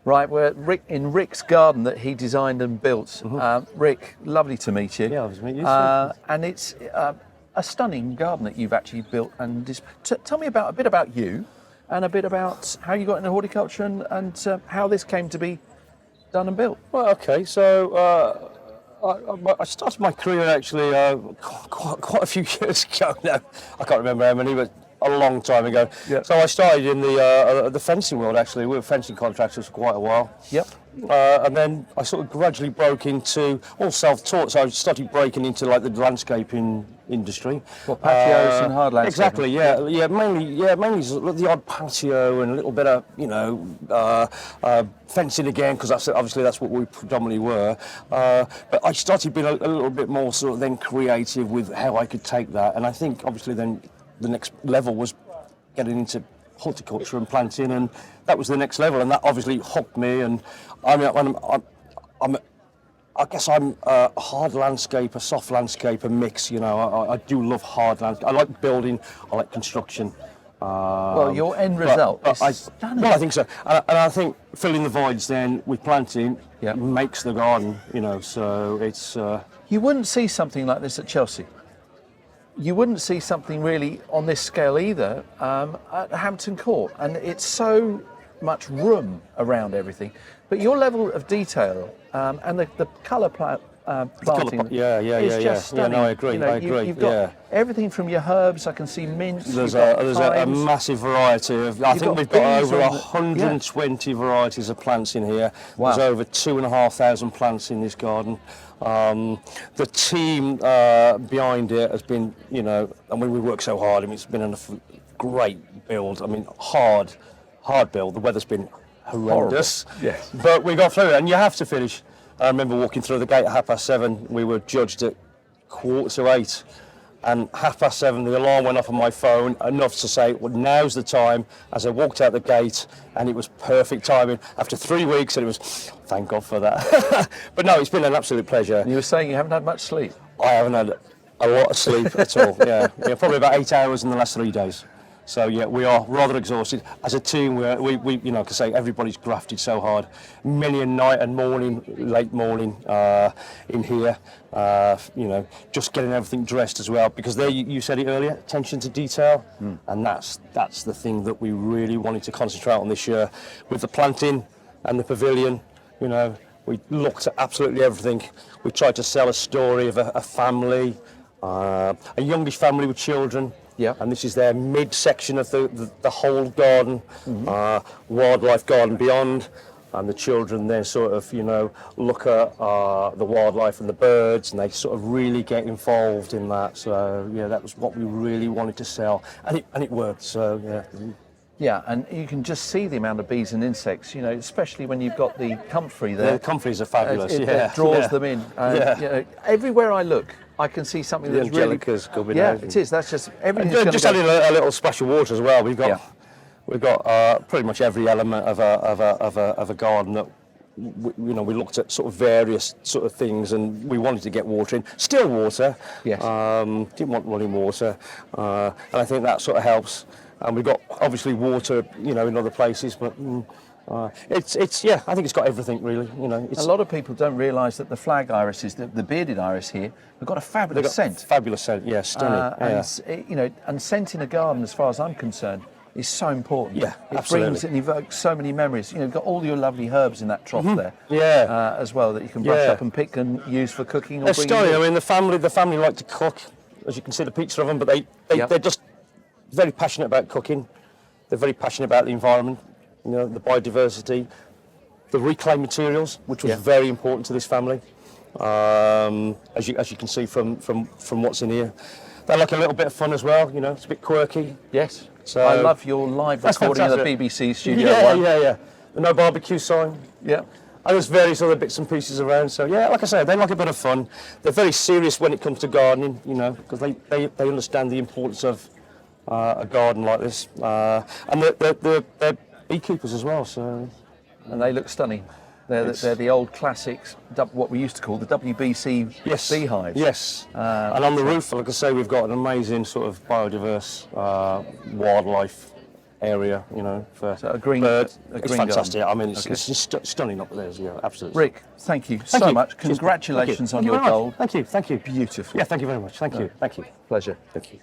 Right, we're in Rick's garden that he designed and built. Rick, lovely to meet you. Yeah, lovely to meet you. And it's a stunning garden that you've actually built. And tell me a bit about you, and a bit about how you got into horticulture and how this came to be done and built. Well, okay, so I started my career actually quite a few years ago now. I can't remember how many, but a long time ago. Yep. So I started in the fencing world actually. We were fencing contractors for quite a while. Yep. And then I sort of gradually broke into all self-taught. So I started breaking into like the landscaping industry. Well, patios and hard landscaping. Exactly. Yeah. Mainly the odd patio and a little bit of fencing again, because obviously that's what we predominantly were. But I started being a little bit more sort of then creative with how I could take that, and I think obviously then the next level was getting into horticulture and planting, and that was the next level, and that obviously hooked me. And I guess I'm a hard landscaper, soft landscaper mix. You know, I do love hard landscape. I like building, I like construction. Well, your end result is stunning. Well, I think so, and I think filling the voids then with planting makes the garden. You know, so it's. You wouldn't see something like this at Chelsea. You wouldn't see something really on this scale either at Hampton Court, and it's so much room around everything. But your level of detail and the colour planting is just stunning. Yeah, no, I agree. You know, I agree. You've got everything from your herbs. I can see mints. There's a massive variety of. I think we've got over 120 varieties of plants in here. Wow. There's over 2,500 plants in this garden. The team behind it has been, you know, I mean, we work so hard. I mean, it's been a great build. I mean, hard build. The weather's been horrendous. Horrible. Yes. But we got through it, and you have to finish. I remember walking through the gate at 7:30. We were judged at 7:15. And 7:30, the alarm went off on my phone, enough to say, well, now's the time, as I walked out the gate, and it was perfect timing. After 3 weeks, and it was, thank God for that. But no, it's been an absolute pleasure. And you were saying you haven't had much sleep. I haven't had a lot of sleep at all, yeah. Probably about 8 hours in the last 3 days. So yeah, we are rather exhausted. As a team, we you know, I can say everybody's grafted so hard. Many a night and morning, late morning in here. You know, just getting everything dressed as well, because there you said it earlier, attention to detail, and that's the thing that we really wanted to concentrate on this year with the planting and the pavilion. You know, we looked at absolutely everything. We tried to sell a story of a family, a youngish family with children. Yeah. And this is their mid-section of the whole garden, wildlife garden beyond, and the children then sort of, you know, look at the wildlife and the birds, and they sort of really get involved in that. So yeah, that was what we really wanted to sell, and it worked. So yeah. Yeah, and you can just see the amount of bees and insects, you know, especially when you've got the comfrey there. The comfreys are fabulous. It draws them in. You know, everywhere I look, I can see something that's really. Coming yeah, out. it is. That's just everything. Just adding a little splash of water as well. We've got pretty much every element of a garden that. We looked at sort of various sort of things, and we wanted to get water in. Still water. Yes. Didn't want running water, and I think that sort of helps. And we've got obviously water, you know, in other places, but it's yeah, I think it's got everything really. You know, a lot of people don't realise that the flag irises, the bearded iris here, have got a fabulous scent. Fabulous scent, yeah, stunning. And you know, and scent in a garden, as far as I'm concerned, is so important. Yeah, it absolutely. brings and evokes so many memories. You know, you've got all your lovely herbs in that trough there. Yeah. As well, that you can brush up and pick and use for cooking. Or They're stunning. I mean, the family like to cook, as you can see the picture of them, but they're just very passionate about cooking. They're very passionate about the environment, you know, the biodiversity, the reclaimed materials, which was very important to this family. As you can see from what's in here, they like a little bit of fun as well. You know, it's a bit quirky. Yes. So I love your live recording of the BBC Studio One. Yeah. The no barbecue sign. Yeah. And there's various other bits and pieces around. So yeah, like I say, they like a bit of fun. They're very serious when it comes to gardening, you know, because they understand the importance of a garden like this. And they're beekeepers as well. So. And they look stunning. They're the old classics, what we used to call the WBC beehives. Yes. And on the roof, like I say, we've got an amazing sort of biodiverse wildlife area, you know, for So a green- birds. a It's green fantastic. garden. I mean, it's just stunning up there. Yeah, absolutely. Rick, thank you Thank so you. much. Cheers. Congratulations Thank on you your very much. gold. Thank you. Thank you. Beautiful. Yeah, thank you very much. Thank you. Thank you. Pleasure. Thank you.